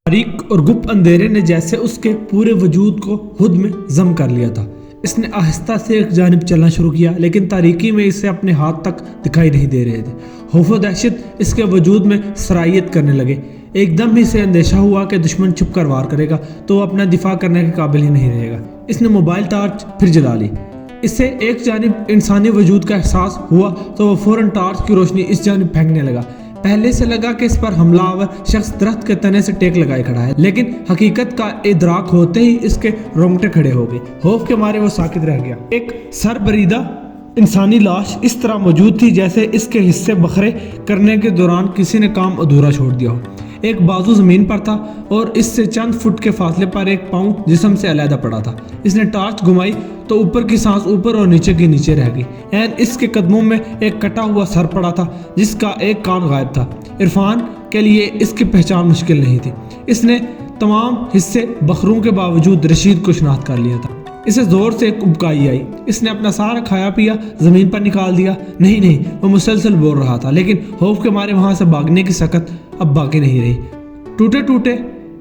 تاریک اور گپ اندھیرے نے جیسے اس کے پورے وجود کو خود میں ضم کر لیا تھا۔ اس نے آہستہ سے ایک جانب چلنا شروع کیا، لیکن تاریکی میں اسے اپنے ہاتھ تک دکھائی نہیں دے رہے تھے۔ خوف و دہشت اس کے وجود میں سرایت کرنے لگے۔ ایک دم ہی سے اندیشہ ہوا کہ دشمن چھپ کر وار کرے گا تو وہ اپنا دفاع کرنے کے قابل ہی نہیں رہے گا۔ اس نے موبائل ٹارچ پھر جلا لی۔ اس سے ایک جانب انسانی وجود کا احساس ہوا تو وہ فوراً ٹارچ کی روشنی اس جانب پھینکنے لگا۔ پہلے سے لگا کہ اس پر حملہ آور شخص درخت کے تنے سے ٹیک لگائے کھڑا ہے، لیکن حقیقت کا ادراک ہوتے ہی اس کے رونگٹے کھڑے ہو گئے۔ خوف کے مارے وہ ساکت رہ گیا۔ ایک سر بریدہ انسانی لاش اس طرح موجود تھی جیسے اس کے حصے بکھرے کرنے کے دوران کسی نے کام ادھورا چھوڑ دیا ہو۔ ایک بازو زمین پر تھا اور اس سے چند فٹ کے فاصلے پر ایک پاؤں جسم سے علیحدہ پڑا تھا۔ اس نے ٹارچ گھمائی تو اوپر کی سانس اوپر اور نیچے کی نیچے رہ گئی۔ اس کے قدموں میں ایک کٹا ہوا سر پڑا تھا جس کا ایک کان غائب تھا۔ عرفان کے لیے اس کی پہچان مشکل نہیں تھی۔ اس نے تمام حصے بکھروں کے باوجود رشید کو شناخت کر لیا تھا۔ اسے زور سے ایک ابکائی آئی۔ اس نے اپنا سارا کھایا پیا زمین پر نکال دیا۔ نہیں، وہ مسلسل بول رہا تھا، لیکن خوف کے مارے وہاں سے بھاگنے کی سکت اب باقی نہیں رہی۔ ٹوٹے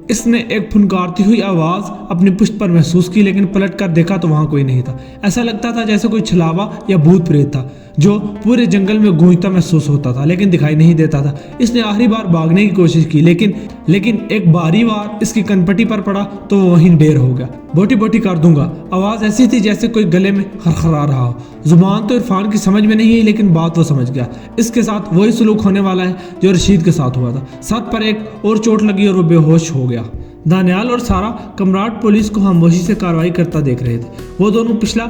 اس نے ایک پھنکارتی ہوئی آواز اپنی پشت پر محسوس کی، لیکن پلٹ کر دیکھا تو وہاں کوئی نہیں تھا۔ ایسا لگتا تھا جیسے کوئی چھلاوا یا بھوت پریت تھا جو پورے جنگل میں گونجتا محسوس ہوتا تھا، لیکن دکھائی نہیں دیتا تھا۔ اس نے آخری بار بھاگنے کی کوشش کی، لیکن ایک باری وار اس کی کنپٹی پر پڑا تو وہ وہیں ڈیر ہو گیا۔ بوٹی کر دوں گا۔ آواز ایسی تھی جیسے کوئی گلے میں خرخرا رہا ہو۔ زبان تو عرفان کی سمجھ میں نہیں آئی، لیکن بات وہ سمجھ گیا۔ اس کے ساتھ وہی سلوک ہونے والا ہے جو رشید کے ساتھ ہوا تھا۔ ساتھ پر ایک اور چوٹ لگی اور وہ بے ہوش ہو گیا۔ دانیال اور سارا کمراٹ پولیس کو خاموشی سے کارروائی کرتا دیکھ رہے تھے۔ وہ دونوں پچھلا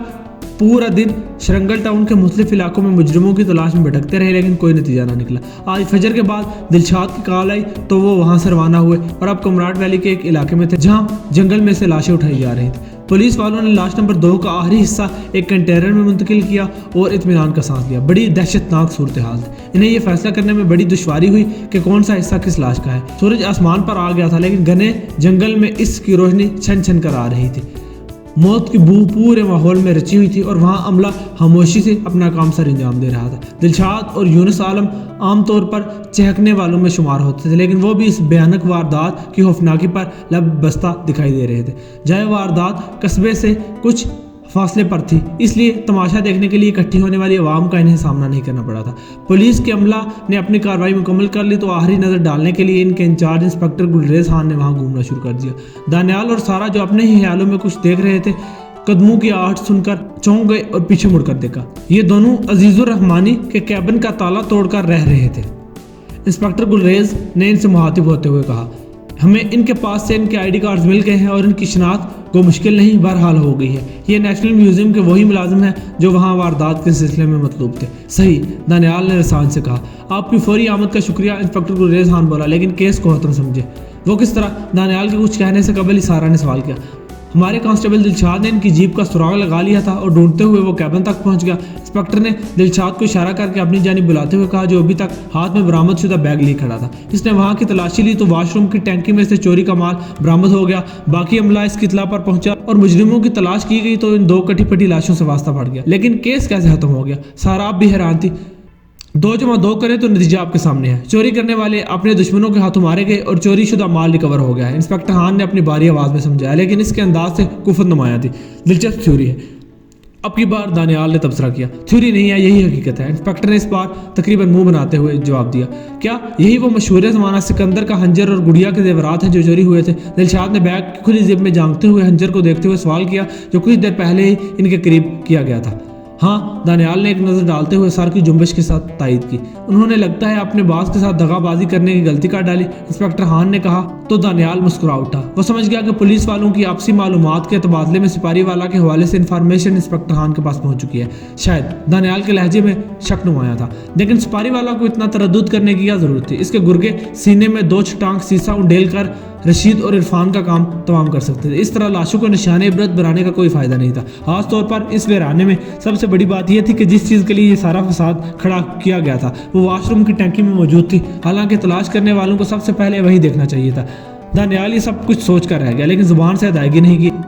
پورا دن شرنگل ٹاؤن کے مختلف علاقوں میں مجرموں کی تلاش میں بھٹکتے رہے، لیکن کوئی نتیجہ نہ نکلا۔ آج فجر کے بعد دلشاد کی کال آئی تو وہ وہاں سے روانہ ہوئے اور اب کمراٹ ویلی کے ایک علاقے میں تھے جہاں جنگل میں سے لاشیں اٹھائی جا رہی تھیں۔ پولیس والوں نے لاش نمبر 2 کا آخری حصہ ایک کنٹینر میں منتقل کیا اور اطمینان کا سانس لیا۔ بڑی دہشت ناک صورتحال تھی۔ انہیں یہ فیصلہ کرنے میں بڑی دشواری ہوئی کہ کون سا حصہ کس لاش کا ہے۔ سورج آسمان پر آ گیا تھا، لیکن گھنے جنگل میں اس کی روشنی چھن کر آ رہی تھی۔ موت کی بو پورے ماحول میں رچی ہوئی تھی اور وہاں عملہ خاموشی سے اپنا کام سر انجام دے رہا تھا۔ دلشاد اور یونس عالم عام طور پر چہکنے والوں میں شمار ہوتے تھے، لیکن وہ بھی اس بھیانک واردات کی خوفناکی پر لب بستہ دکھائی دے رہے تھے۔ جائے واردات قصبے سے کچھ فاصلے پر تھی، اس لیے تماشا دیکھنے کے لیے اکٹھی ہونے والی عوام کا انہیں سامنا نہیں کرنا پڑا تھا۔ پولیس کے عملہ نے اپنی کارروائی مکمل کر لی تو آخری نظر ڈالنے کے لیے ان کے انچارج انسپکٹر گلریز خان نے وہاں گھومنا شروع کر دیا۔ دانیال اور سارا جو اپنے ہی خیالوں میں کچھ دیکھ رہے تھے، قدموں کی آہٹ سن کر چونک گئے اور پیچھے مڑ کر دیکھا۔ یہ دونوں عزیز الرحمانی کے کیبن کا تالا توڑ کر رہ رہے تھے۔ انسپکٹر گلریز نے ان سے مخاطب ہوتے ہوئے کہا، ہمیں ان کے پاس سے ان کے آئی ڈی کارڈز مل گئے ہیں اور ان کی شناخت کو مشکل نہیں بہرحال ہو گئی ہے۔ یہ نیشنل میوزیم کے وہی ملازم ہیں جو وہاں واردات کے سلسلے میں مطلوب تھے۔ صحیح، دانیال نے رسان سے کہا۔ آپ کی فوری آمد کا شکریہ، انسپکٹر گلریز خان بولا، لیکن کیس کو ختم سمجھے۔ وہ کس طرح؟ دانیال کے کچھ کہنے سے قبل ہی سارا نے سوال کیا۔ ہمارے کانسٹیبل دلشاد نے ان کی جیپ کا سراغ لگا لیا تھا اور ڈھونڈتے ہوئے وہ کیبن تک پہنچ گیا۔ انسپکٹر نے دلشاد کو اشارہ کر کے اپنی جانب بلاتے ہوئے کہا جو ابھی تک ہاتھ میں برآمد شدہ بیگ لیے کھڑا تھا۔ اس نے وہاں کی تلاشی لی تو واش روم کی ٹینکی میں سے چوری کا مال برآمد ہو گیا۔ باقی عملہ اس کی اطلاع پر پہنچا اور مجرموں کی تلاش کی گئی تو ان 2 کٹی پٹی لاشوں سے واسطہ پڑ گیا۔ لیکن کیس کیسے ختم ہو گیا؟ سارا آپ بھی حیران تھی۔ 2 + 2 کریں تو نتیجہ آپ کے سامنے ہے۔ چوری کرنے والے اپنے دشمنوں کے ہاتھوں مارے گئے اور چوری شدہ مال ریکور ہو گیا ہے۔ انسپکٹر خان نے اپنی باری آواز میں سمجھایا، لیکن اس کے انداز سے کفر نمایاں تھی۔ دلچسپ تھیوری ہے۔ اب کی بار دانیال نے تبصرہ کیا۔ تھیوری نہیں ہے، یہی حقیقت ہے۔ انسپکٹر نے اس بار تقریباً منہ بناتے ہوئے جواب دیا۔ کیا یہی وہ مشہور زمانہ سکندر کا خنجر اور گڑیا کے زیورات ہیں جو چوری ہوئے تھے؟ دلشاد نے بیگ کی کھلی زیب میں جھانکتے ہوئے خنجر کو دیکھتے ہوئے سوال کیا جو کچھ دیر پہلے ہی ان کے قریب کیا گیا تھا۔ ہاں، دانیال نے ایک نظر ڈالتے ہوئے سر کی جنبش کے ساتھ تائید کی۔ انہوں نے لگتا ہے اپنے باس کے ساتھ دغا بازی کرنے کی غلطی کر ڈالی، انسپکٹر خان نے کہا تو دانیال مسکرا اٹھا۔ وہ سمجھ گیا کہ پولیس والوں کی آپسی معلومات کے تبادلے میں سپاری والا کے حوالے سے انفارمیشن انسپکٹر خان کے پاس پہنچ چکی ہے۔ شاید دانیال کے لہجے میں شک نمایاں تھا، لیکن سپاری والا کو اتنا تردد کرنے کی کیا ضرورت تھی؟ اس کے گرگے سینے میں 2 چٹانک سیسا انڈیل کر رشید اور عرفان کا کام تمام کر سکتے تھے۔ اس طرح لاشوں کو نشان عبرت بنانے کا کوئی فائدہ نہیں تھا۔ خاص طور پر اس ویرانے میں سب سے بڑی بات یہ تھی کہ جس چیز کے لیے یہ سارا فساد کھڑا کیا گیا تھا وہ واش روم کی ٹینکی میں موجود تھی۔ حالانکہ تلاش کرنے والوں کو سب سے پہلے وہی دیکھنا چاہیے تھا۔ دانیال یہ سب کچھ سوچ کر رہ گیا، لیکن زبان سے ادائیگی نہیں کی۔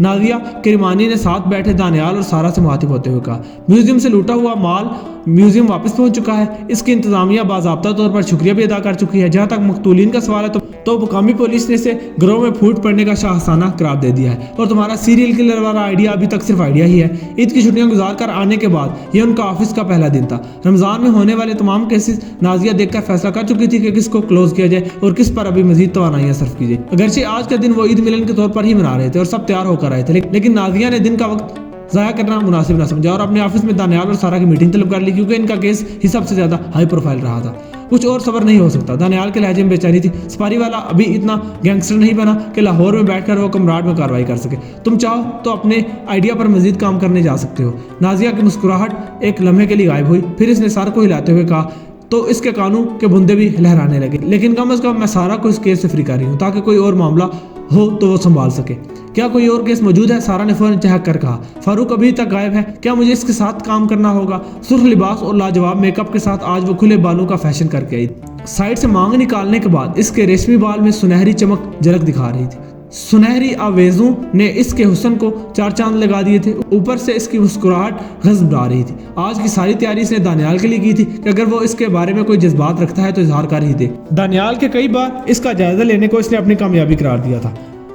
نازیہ کرمانی نے ساتھ بیٹھے دانیال اور سارا سے مخاطب ہوتے ہوئے کہا۔ میوزیم سے لوٹا ہوا مال میوزیم واپس پہنچ چکا ہے، اس کی انتظامیہ باضابطہ طور پر شکریہ بھی ادا کر چکی ہے۔ جہاں تک مقتولین کا سوال ہے تو مقامی پولیس نے اسے گروہ میں پھوٹ پڑنے کا شاہسانہ قرار دے دیا ہے، اور تمہارا سیریل کلر والا آئیڈیا ابھی تک صرف آئیڈیا ہی ہے۔ عید کی چھٹیاں گزار کر آنے کے بعد یہ ان کا آفس کا پہلا دن تھا۔ رمضان میں ہونے والے تمام کیسز نازیہ دیکھ کر فیصلہ کر چکی تھی کہ کس کو کلوز کیا جائے اور کس پر ابھی مزید توانائیاں صرف کی جائے۔ اگرچہ آج کا دن وہ عید ملن کے طور پر ہی منا رہے تھے اور سب تیار ہو کر آئے تھے، لیکن نازیہ نے دن کا وقت ضائع کرنا مناسب نہ سمجھا اور اپنے آفس میں دانیال اور سارا کی میٹنگ طلب کر لی، کیونکہ ان کا کیس ہی سب سے زیادہ ہائی پروفائل رہا تھا۔ کچھ اور صبر نہیں ہو سکتا۔ دانیال کے لہجے میں بے چینی تھی۔ سپاری والا ابھی اتنا گینگسٹر نہیں بنا کہ لاہور میں بیٹھ کر وہ کمراٹ میں کارروائی کر سکے۔ تم چاہو تو اپنے آئیڈیا پر مزید کام کرنے جا سکتے ہو۔ نازیہ کی مسکراہٹ ایک لمحے کے لیے غائب ہوئی، پھر اس نے سر کو ہلاتے ہوئے کہا، تو اس کے کانوں کے بندے بھی لہرانے لگے، لیکن کم از کم میں سارا کو اس کیس سے فری کر رہی ہوں تاکہ کوئی اور معاملہ ہو تو وہ سنبھال سکے۔ کیا کوئی اور کیس موجود ہے؟ سارا نے فوراً چہک کر کہا۔ فاروق ابھی تک غائب ہے، کیا مجھے اس کے ساتھ کام کرنا ہوگا؟ سرخ لباس اور لاجواب میک اپ کے ساتھ آج وہ کھلے بالوں کا فیشن کر کے آئی۔ سائڈ سے مانگ نکالنے کے بعد اس کے ریشمی بال میں سنہری چمک جھلک دکھا رہی تھی۔ سنہری آویزوں نے اس کے حسن کو چار چاند لگا دیے تھے، اوپر سے اس کی مسکراہٹ غضب ڈال رہی تھی۔ آج کی ساری تیاری اس نے دانیال کے لیے کی تھی کہ اگر وہ اس کے بارے میں کوئی جذبات رکھتا ہے تو اظہار کر ہی دے۔ دانیال کے کئی بار اس کا جائزہ لینے کو اس نے اپنی کامیابی قرار دیا تھا۔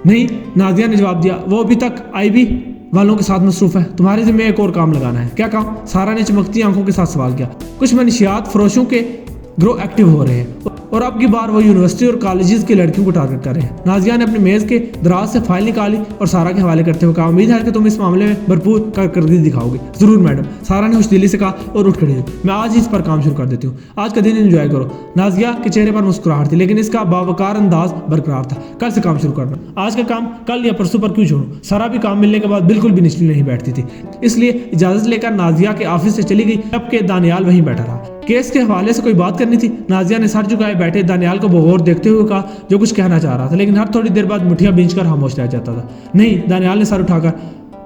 نہیں، نازیہ نے جواب دیا، وہ ابھی تک آئی بی والوں کے ساتھ مصروف ہے، تمہارے ذمہ ایک اور کام لگانا ہے۔ کیا کام؟ سارا نے چمکتی آنکھوں کے ساتھ سوال کیا۔ کچھ منشیات فروشوں کے گروہ ایکٹیو ہو رہے ہیں اور اب کی بار وہ یونیورسٹی اور کالجز کی لڑکیوں کو ٹارگٹ کر رہے ہیں۔ نازیہ نے اپنی میز کے دراز سے فائل نکالی اور سارا کے حوالے کرتے ہوئے کہا، امید ہے کہ تم اس معاملے میں بھرپور کارکردگی دکھاؤ گے۔ ضرور میڈم، سارا نے خوش دلی سے کہا اور اٹھ کھڑی ہوئی۔ میں آج ہی اس پر کام شروع کر دیتی ہوں، آج کا دن انجوائے کرو۔ نازیہ کے چہرے پر مسکراہٹ تھی، لیکن اس کا باوقار انداز برقرار تھا۔ کل سے کام شروع کرنا، آج کا کام کل یا پرسوں پر کیوں چھوڑوں؟ سارا بھی کام ملنے کے بعد بالکل بھی نچلی نہیں بیٹھتی تھی، اس لیے اجازت لے کر نازیہ کے آفس سے چلی گئی، جبکہ دانیال وہیں بیٹھا رہا۔ کیس کے حوالے سے کوئی بات کرنی تھی؟ نازیہ نے سر جھکائے بیٹھے دانیال کو بغور دیکھتے ہوئے کہا، جو کچھ کہنا چاہ رہا تھا، لیکن ہر تھوڑی دیر بعد مٹھیاں بھینچ کر خاموش رہ جاتا تھا۔ نہیں، دانیال نے سر اٹھا کر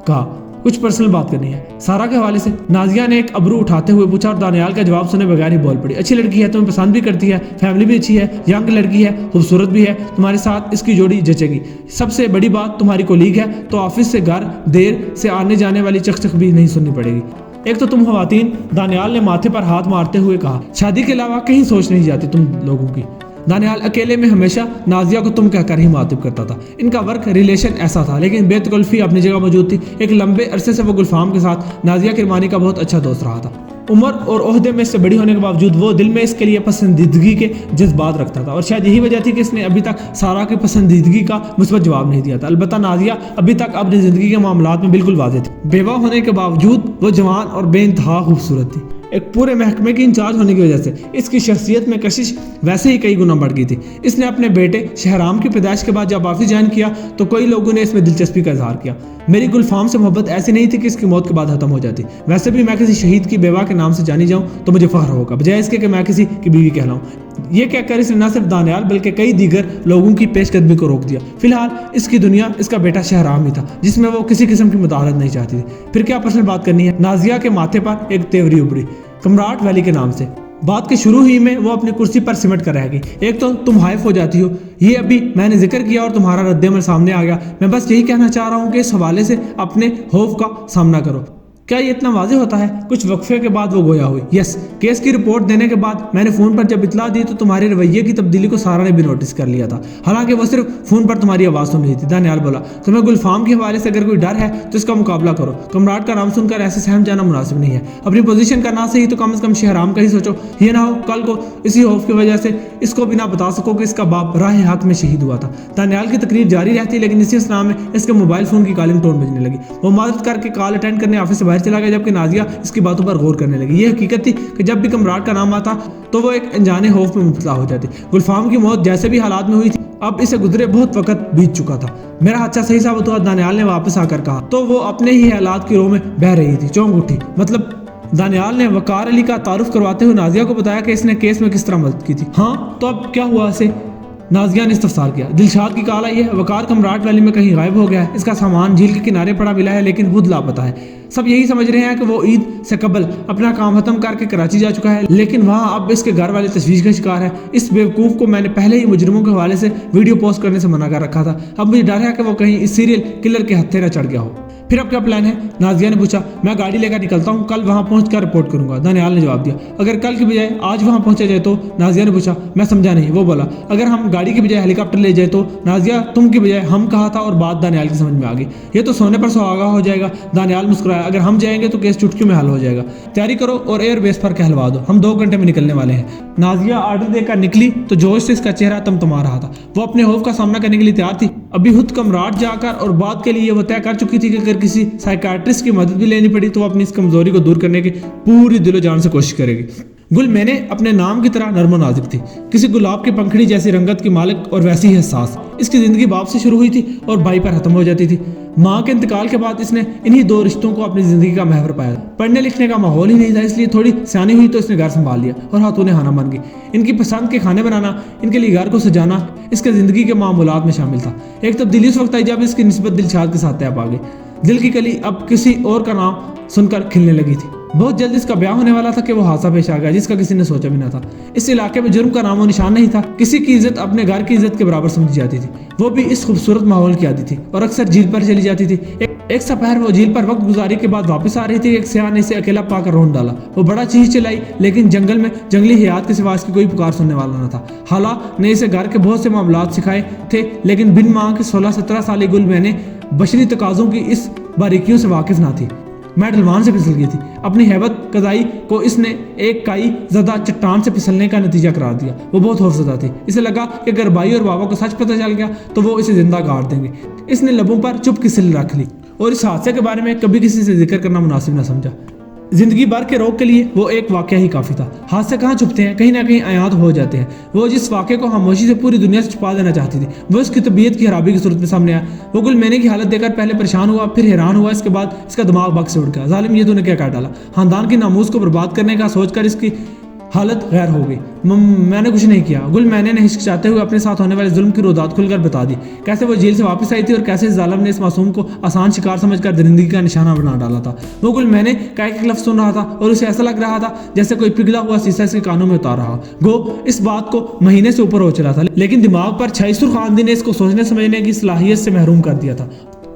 کہا، کچھ پرسنل بات کرنی ہے۔ سارا کے حوالے سے؟ نازیہ نے ایک ابرو اٹھاتے ہوئے پوچھا اور دانیال کا جواب سنے بغیر ہی بول پڑی، اچھی لڑکی ہے، تمہیں پسند بھی کرتی ہے، فیملی بھی اچھی ہے، ینگ لڑکی ہے، خوبصورت بھی ہے، تمہارے ساتھ اس کی جوڑی جچے گی۔ سب سے بڑی بات، تمہاری کولیگ ہے تو آفس سے گھر دیر سے آنے جانے والی چک بھی نہیں سننی پڑے گی۔ ایک تو تم خواتین، دانیال نے ماتھے پر ہاتھ مارتے ہوئے کہا، شادی کے علاوہ کہیں سوچ نہیں جاتی تم لوگوں کی۔ دانیال اکیلے میں ہمیشہ نازیہ کو تم کہہ کر ہی مخاطب کرتا تھا۔ ان کا ورک ریلیشن ایسا تھا، لیکن بے تکلفی اپنی جگہ موجود تھی۔ ایک لمبے عرصے سے وہ گلفام کے ساتھ نازیہ کرمانی کا بہت اچھا دوست رہا تھا۔ عمر اور عہدے میں اس سے بڑی ہونے کے باوجود وہ دل میں اس کے لیے پسندیدگی کے جذبات رکھتا تھا، اور شاید یہی وجہ تھی کہ اس نے ابھی تک سارا کی پسندیدگی کا مثبت جواب نہیں دیا تھا۔ البتہ نازیہ ابھی تک اپنی زندگی کے معاملات میں بالکل واضح تھی۔ بیوہ ہونے کے باوجود وہ جوان اور بے انتہا خوبصورت تھی۔ ایک پورے محکمے کی انچارج ہونے کی وجہ سے اس کی شخصیت میں کشش ویسے ہی کئی گنا بڑھ گئی تھی۔ اس نے اپنے بیٹے شہرام کی پیدائش کے بعد جب آفس جوائن کیا تو کئی لوگوں نے اس میں دلچسپی کا اظہار کیا۔ میری گلفام سے محبت ایسی نہیں تھی کہ اس کی موت کے بعد ختم ہو جاتی۔ ویسے بھی میں کسی شہید کی بیوہ کے نام سے جانی جاؤں تو مجھے فخر ہوگا، بجائے اس کے کہ میں کسی کی بیوی کہلاؤں۔ یہ کہہ کر اس نے نہ صرف دانیال بلکہ کئی دیگر لوگوں کی پیش قدمی کو روک دیا۔ فی الحال اس کی دنیا اس کا بیٹا شہرام ہی تھا، جس میں وہ کسی قسم کی مداخلت نہیں چاہتی تھی۔ پھر کیا پرسنل بات کرنی ہے؟ نازیہ کے ماتھے پر ایک تیوری ابھری، کمراٹ ویلی کے نام سے۔ بات کے شروع ہی میں وہ اپنی کرسی پر سمٹ کر رہ گئی۔ ایک تو تم ہائف ہو جاتی ہو، یہ ابھی میں نے ذکر کیا اور تمہارا رد عمل سامنے آ گیا۔ میں بس یہی کہنا چاہ رہا ہوں کہ اس حوالے سے اپنے خوف کا سامنا کرو۔ کیا یہ اتنا واضح ہوتا ہے؟ کچھ وقفے کے بعد وہ گویا ہوئی۔ یس، کیس کی رپورٹ دینے کے بعد میں نے فون پر جب اطلاع دی تو تمہارے رویے کی تبدیلی کو سارا نے بھی نوٹس کر لیا تھا، حالانکہ وہ صرف فون پر تمہاری آواز سن رہی تھی۔ دانیال بولا، تمہیں گلفام کے حوالے سے اگر کوئی ڈر ہے تو اس کا مقابلہ کرو۔ کمراٹ کا نام سن کر ایسے سہم جانا مناسب نہیں ہے۔ اپنی پوزیشن کا نہ صحیح تو کم از کم شہرام کا ہی سوچو، یہ نہ ہو کل کو اسی خوف کی وجہ سے اس کو بھی نہ بتا سکو کہ اس کا باپ راہ حق میں شہید ہوا تھا۔ دانیال کی تقریر جاری رہتی، لیکن اسی اسنا میں اس کے موبائل فون کی کالنگ ٹون بجنے لگی۔ وہ معذرت کر کے کال اٹینڈ کرنے آفس سے باہر چلا گیا، جبکہ نازیہ اس کی باتوں پر غور کرنے لگی۔ یہ حقیقت تھی کہ جب بھی کمراٹ کا نام آتا تو وہ ایک انجانے خوف میں مبتلا ہو جاتی۔ گلفام کی موت جیسے بھی حالات میں ہوئی تھی، اب اسے گزرے بہت وقت بیت چکا تھا۔ میرا حادثہ صحیح ثابت ہوا، دانیال نے واپس آ کر کہا تو وہ اپنے ہی حالات کی رو میں بہہ رہی تھی، چونک اٹھی۔ مطلب؟ دانیال نے وقار علی کا تعارف کرواتے ہوئے نازیہ کو بتایا کہ اس نے کیس میں کس طرح مدد کی تھی۔ ہاں، تو اب کیا ہوا اسے؟ نازیہ نے استفسار کیا۔ دلشاد کی کال آئی ہے، وقار کمراٹ ویلی میں کہیں غائب ہو گیا ہے، اس کا سامان جھیل کے کنارے پڑا ملا ہے لیکن خود لاپتہ ہے۔ سب یہی سمجھ رہے ہیں کہ وہ عید سے قبل اپنا کام ختم کر کے کراچی جا چکا ہے، لیکن وہاں اب اس کے گھر والے تشویش کا شکار ہے۔ اس بیوقوف کو میں نے پہلے ہی مجرموں کے حوالے سے ویڈیو پوسٹ کرنے سے منع کر رکھا تھا، اب مجھے ڈر ہے کہ وہ کہیں اس سیریل کلر کے ہتھے نہ چڑھ گیا ہو۔ پھر اب کیا پلان ہے؟ نازیہ نے پوچھا۔ میں گاڑی لے کر نکلتا ہوں، کل وہاں پہنچ کر رپورٹ کروں گا، دانیال نے جواب دیا۔ اگر کل کی بجائے آج وہاں پہنچا جائے تو؟ نازیہ نے پوچھا۔ میں سمجھا نہیں۔ وہ بولا اگر ہم گاڑی کی بجائے ہیلی کاپٹر لے جائے تو؟ نازیہ تم کی بجائے ہم کہا تھا اور بات دانیال کی سمجھ میں آ گئی۔ یہ تو سونے پر سہاگا ہو جائے گا، دانیال مسکرایا۔ اگر ہم جائیں گے تو کیس چٹکیوں میں حل ہو جائے گا، تیاری کرو اور ایئر بیس پر کہلوا دو، ہم 2 گھنٹے میں نکلنے والے ہیں۔ نازیہ آرڈر دے کر نکلی تو جوش سے اس کا چہرہ تمتما رہا تھا، وہ اپنے خوف کا سامنا کرنے کے لیے تیار تھی۔ ابھی خود کمراٹ جا کر اور بات کے لیے وہ طے کر چکی تھی کہ اگر کسی سائیکیٹرسٹ کی مدد بھی لینی پڑی تو وہ اپنی اس کمزوری کو دور کرنے کی پوری دل و جان سے کوشش کرے گی۔ گل میں نے اپنے نام کی طرح نرم و نازک تھی، کسی گلاب کی پنکھڑی جیسی رنگت کی مالک اور ویسی ہی حساس۔ اس کی زندگی باپ سے شروع ہوئی تھی اور بھائی پر ختم ہو جاتی تھی۔ ماں کے انتقال کے بعد اس نے انہی 2 رشتوں کو اپنی زندگی کا محور پایا۔ پڑھنے لکھنے کا ماحول ہی نہیں تھا، اس لیے تھوڑی سیانی ہوئی تو اس نے گھر سنبھال لیا اور ہاتھوں نے کھانا بن گئی۔ ان کی پسند کے کھانے بنانا، ان کے لیے گھر کو سجانا اس کے زندگی کے معمولات میں شامل تھا۔ ایک تبدیلی اس وقت آئی جب اس کی نسبت دلشاد کے ساتھ طے پا گئی۔ دل کی کلی اب کسی اور کا نام سن کر کھلنے لگی تھی۔ بہت جلد اس کا بیاہ ہونے والا تھا کہ وہ حادثہ پیش آ گیا جس کا کسی نے سوچا بھی نہ تھا۔ اس علاقے میں جرم کا نام و نشان نہیں تھا، کسی کی عزت اپنے گھر کی عزت کے برابر سمجھی جاتی تھی۔ وہ بھی اس خوبصورت ماحول کی عادی تھی اور اکثر جھیل پر چلی جاتی تھی۔ ایک سپہر وہ جھیل پر وقت گزاری کے بعد واپس آ رہی تھی، ایک سیاح نے اسے اکیلا پا کر رون ڈالا۔ وہ بڑا چیخ چلائی لیکن جنگل میں جنگلی حیات کے سوا اس کی کوئی پکار سننے والا نہ تھا۔ حالا نے اسے گھر کے بہت سے معاملات سکھائے تھے لیکن بن ماں کی 16-17 سالی گل میں نے بشری تقاضوں کی اس باریکیوں سے واقف نہ تھی۔ میں ڈھلوان سے پھسل گئی تھی۔ اپنی ہیبت قضائی کو اس نے ایک کائی زدہ چٹان سے پھسلنے کا نتیجہ قرار دیا۔ وہ بہت خوفزدہ تھی، اسے لگا کہ اگر بھائی اور بابا کو سچ پتہ چل گیا تو وہ اسے زندہ گاڑ دیں گے۔ اس نے لبوں پر چپ کی سل رکھ لی اور اس حادثے کے بارے میں کبھی کسی سے ذکر کرنا مناسب نہ سمجھا۔ زندگی بھر کے روگ کے لیے وہ ایک واقعہ ہی کافی تھا۔ حادثے کہاں چھپتے ہیں، کہیں نہ کہیں عیاں ہو جاتے ہیں۔ وہ جس واقعے کو خاموشی سے پوری دنیا سے چھپا دینا چاہتی تھی وہ اس کی طبیعت کی خرابی کی صورت میں سامنے آیا۔ وہ گل مینے کی حالت دیکھ کر پہلے پریشان ہوا، پھر حیران ہوا، اس کے بعد اس کا دماغ بگ سے اڑ گیا۔ ظالم، یہ تو نے کیا کر ڈالا؟ خاندان کی ناموس کو برباد کرنے کا سوچ کر اس کی حالت غیر ہو گئی۔ میں نے کچھ نہیں کیا، گل مینے نے ہچکچاتے ہوئے اپنے ساتھ ہونے والے ظلم کی رودات کھل کر بتا دی۔ کیسے وہ جیل سے واپس آئی تھی اور کیسے ظالم نے اس معصوم کو آسان شکار سمجھ کر درندگی کا نشانہ بنا ڈالا تھا۔ وہ گل مینے کا ایک لفظ سن رہا تھا اور اسے ایسا لگ رہا تھا جیسے کوئی پگھلا ہوا سیسا اس کے کانوں میں اتار رہا گو۔ اس بات کو مہینے سے اوپر ہو چلا تھا لیکن دماغ پر چھائی سرخ آندھی نے اس کو سوچنے سمجھنے کی صلاحیت سے محروم کر دیا تھا۔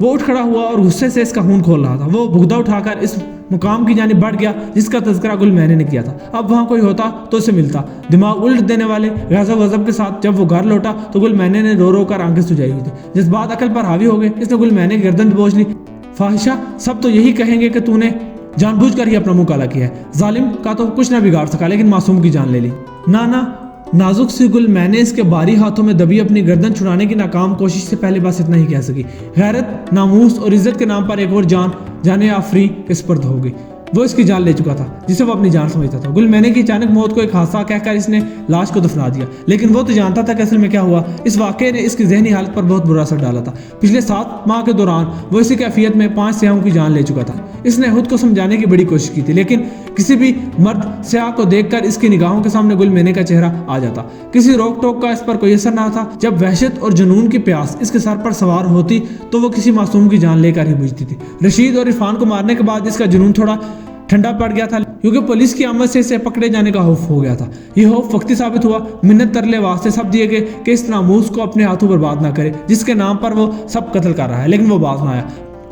وہ اٹھ کھڑا ہوا اور غصے سے اس کا خون کھول رہا تھا۔ وہ بھگدڑ اٹھا کر اس مقام کی جانب بڑھ گیا جس کا تذکرہ گل مینے نے کیا تھا۔ اب وہاں کوئی ہوتا تو اسے ملتا۔ دماغ الٹ دینے والے غضب و غضب کے ساتھ جب وہ گھر لوٹا تو گل مینے نے رو رو کر آنکھیں سجائی ہوئی تھی۔ جذبات عقل پر حاوی ہو گئے، اس نے گل مینے کی گردن بوجھ لی۔ فاحشہ، سب تو یہی کہیں گے کہ تو نے جان بوجھ کر ہی اپنا منہ کالا کیا ہے۔ ظالم کا تو کچھ نہ بگاڑ سکا لیکن معصوم کی جان لے لی۔ نانا نازک سی گل میں نے اس کے باری ہاتھوں میں دبی اپنی گردن چھڑانے کی ناکام کوشش سے پہلے بس اتنا ہی کہہ سکی۔ غیرت، ناموس اور عزت کے نام پر ایک اور جان جانے آفری کے سپرد ہو گئی۔ وہ اس کی جان لے چکا تھا جسے وہ اپنی جان سمجھتا تھا۔ گل مینے کی اچانک موت کو ایک حادثہ کہہ کر اس نے لاش کو دفنا دیا لیکن وہ تو جانتا تھا کہ اصل میں کیا ہوا۔ اس واقعے نے اس کی ذہنی حالت پر بہت برا اثر ڈالا تھا۔ پچھلے 7 ماہ کے دوران وہ اسی کیفیت میں 5 سیاحوں کی جان لے چکا تھا۔ اس نے خود کو سمجھانے کی بڑی کوشش کی تھی لیکن کسی بھی مرد سیاح کو دیکھ کر اس کی نگاہوں کے سامنے گل مینے کا چہرہ آ جاتا۔ کسی روک ٹوک کا اس پر کوئی اثر نہ تھا۔ جب وحشت اور جنون کی پیاس اس کے سر پر سوار ہوتی تو وہ کسی معصوم کی جان لے کر ہی بجھتی تھی۔ رشید اور عرفان کو مارنے کے بعد اس کا جنون تھوڑا ٹھنڈا پڑ گیا تھا کیونکہ پولیس کی آمد سے اسے پکڑے جانے کا خوف ہو گیا تھا۔ یہ خوف وقتی ثابت ہوا۔ منت ترلے واسطے سب دیے گئے کہ اس ناموس کو اپنے ہاتھوں برباد نہ کرے جس کے نام پر وہ سب قتل کر رہا ہے، لیکن وہ باز نہ آیا۔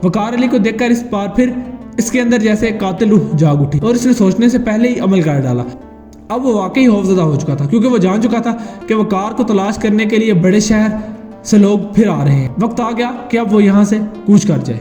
وقار علی کو دیکھ کر اس بار پھر اس کے اندر جیسے ایک قاتل روح جاگ اٹھی اور اس نے سوچنے سے پہلے ہی عمل کر ڈالا۔ اب وہ واقعی خوفزدہ ہو چکا تھا کیونکہ وہ جان چکا تھا کہ وقار کو تلاش کرنے کے لیے بڑے شہر سے لوگ پھر آ رہے ہیں۔ وقت آ گیا کہ اب وہ یہاں سے کوچ کر جائے۔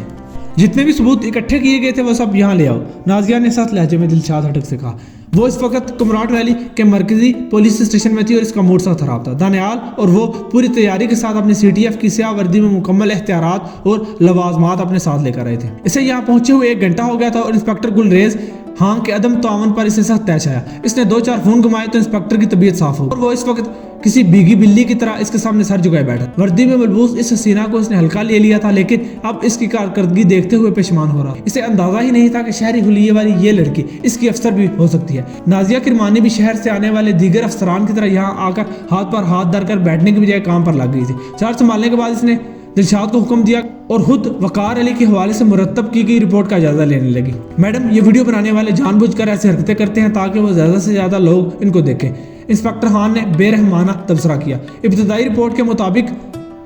جتنے بھی ثبوت اکٹھے کیے گئے تھے وہ سب یہاں لے آؤ، نازیہ نے سخت لہجے میں دلشاد ہٹک سے کہا۔ وہ اس وقت کمراٹ ویلی کے مرکزی پولیس اسٹیشن میں تھی اور اس کا موڈ سخت خراب تھا۔ دانیال اور وہ پوری تیاری کے ساتھ اپنی سی ٹی ایف کی سیاہ وردی میں مکمل احتیاطات اور لوازمات اپنے ساتھ لے کر آئے تھے۔ اسے یہاں پہنچے ہوئے 1 گھنٹہ ہو گیا تھا اور انسپکٹر گلریز ہاں کے عدم تعاون پر اسے سخت طے آیا. اس نے 2-4 خون گمائے تو انسپیکٹر کی طبیعت صاف ہو اور وہ اس وقت کسی بھیگی بلی کی طرح اس کے سامنے سر جھکائے بیٹھا. وردی میں ملبوس اس حسینہ کو اس نے ہلکا لے لیا تھا، لیکن اب اس کی کارکردگی دیکھتے ہوئے پشیمان ہو رہا. اسے اندازہ ہی نہیں تھا کہ شہری حلیے والی یہ لڑکی اس کی افسر بھی ہو سکتی ہے. نازیہ کرمانی بھی شہر سے آنے والے دیگر افسران کی طرح یہاں آ کر ہاتھ پر ہاتھ دھر کر بیٹھنے کی بجائے کام پر لگ گئی تھی. چارج سنبھالنے کے بعد اس نے دلشاد کو حکم دیا اور خود وقار علی کے حوالے سے مرتب کی گئی رپورٹ کا جائزہ لینے لگی. میڈم، یہ ویڈیو بنانے والے جان بوجھ کر ایسی حرکتیں کرتے ہیں تاکہ وہ زیادہ سے زیادہ لوگ ان کو دیکھیں. انسپیکٹر خان نے بے رحمانہ تبصرہ کیا. ابتدائی رپورٹ کے مطابق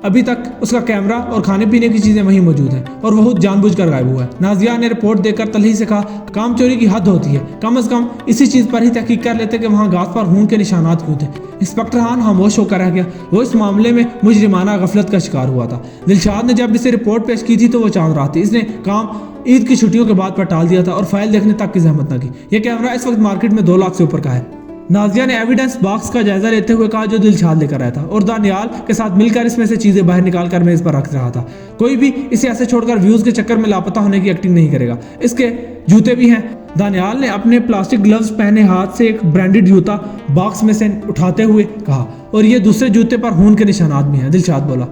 ابھی تک اس کا کیمرہ اور کھانے پینے کی چیزیں وہیں موجود ہیں اور وہ خود جان بوجھ کر غائب ہوا ہے. نازیہ نے رپورٹ دیکھ کر تلخی سے کہا، کام چوری کی حد ہوتی ہے، کم از کم اسی چیز پر ہی تحقیق کر لیتے کہ وہاں گھاس پر خون کے نشانات کیوں تھے. انسپیکٹر خان خاموش ہو کر رہ گیا. وہ اس معاملے میں مجرمانہ غفلت کا شکار ہوا تھا. دلشاد نے جب اسے رپورٹ پیش کی تھی تو وہ چاند رات تھی. اس نے کام عید کی چھٹیوں کے بعد پر ٹال دیا تھا اور فائل دیکھنے تک کی زحمت نہ کی. یہ کیمرہ اس وقت مارکیٹ میں 2 لاکھ سے اوپر کا ہے. نازیہ نے ایویڈنس باکس کا جائزہ لیتے ہوئے کہا جو دلشاد لے کر آیا تھا اور دانیال کے ساتھ مل کر اس میں سے چیزیں باہر نکال کر میز پر رکھ رہا تھا. کوئی بھی اسے ایسے چھوڑ کر ویوز کے چکر میں لاپتہ ہونے کی ایکٹنگ نہیں کرے گا. اس کے جوتے بھی ہیں. دانیال نے اپنے پلاسٹک گلوز پہنے ہاتھ سے ایک برانڈڈ جوتا باکس میں سے اٹھاتے ہوئے کہا، اور یہ دوسرے جوتے پر خون کے نشانات بھی ہیں. دلشاد بولا،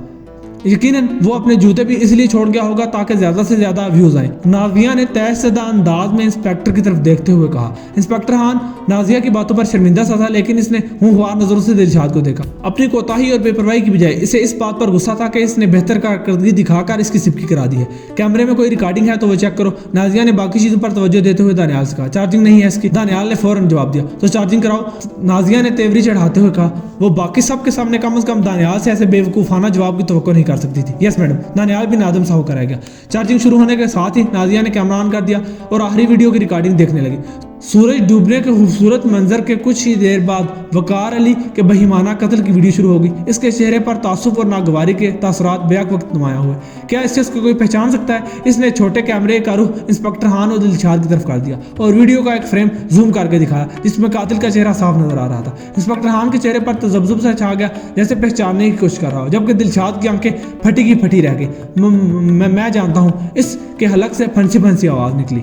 یقیناً وہ اپنے جوتے بھی اس لیے چھوڑ گیا ہوگا تاکہ زیادہ سے زیادہ ویوز آئیں. نازیہ نے طے شدہ انداز میں انسپیکٹر کی طرف دیکھتے ہوئے کہا. انسپیکٹر خان نازیہ کی باتوں پر شرمندہ سا تھا، لیکن اس نے ہونہوار نظروں سے دلشاد کو دیکھا. اپنی کوتاہی اور بے پرواہی کی بجائے اسے اس بات پر غصہ تھا کہ اس نے بہتر کارکردگی دکھا کر اس کی سبکی کرا دی ہے. کیمرے میں کوئی ریکارڈنگ ہے تو وہ چیک کرو. نازیہ نے باقی چیزوں پر توجہ دیتے ہوئے دانیال سے کہا. چارجنگ نہیں ہے اس کی. دانیال نے فوراً جواب دیا. تو چارجنگ کراؤ. نازیہ نے تیوری چڑھاتے ہوئے کہا. وہ باقی سب کے سامنے کم از کم دانیال سے ایسے بے وقوفانہ جواب کی توقع نہیں کر سکتی تھی. Yes madam. دانیال بھی نادم سا ہو کر رہ گیا. چارجنگ شروع ہونے کے ساتھ ہی نازیہ نے کیمرہ آن کر دیا اور آخری ویڈیو کی ریکارڈنگ دیکھنے لگی. سورج ڈوبنے کے خوبصورت منظر کے کچھ ہی دیر بعد وقار علی کے بہیمانہ قتل کی ویڈیو شروع ہو گئی. اس کے چہرے پر تعصب اور ناگواری کے تاثرات بیک وقت نمایاں ہوئے. کیا اس شخص کو کوئی پہچان سکتا ہے؟ اس نے چھوٹے کیمرے کا رخ انسپیکٹر خان اور دلشاد کی طرف کر دیا اور ویڈیو کا ایک فریم زوم کر کے دکھایا جس میں قاتل کا چہرہ صاف نظر آ رہا تھا. انسپیکٹر خان کے چہرے پر تذبذب سا چھا گیا جیسے پہچاننے کی کوشش کر رہا ہو، جبکہ دلشاد کی آنکھیں پھٹی کی پھٹی رہ گئی. میں جانتا ہوں. اس کے حلق سے پھنسی پھنسی آواز نکلی.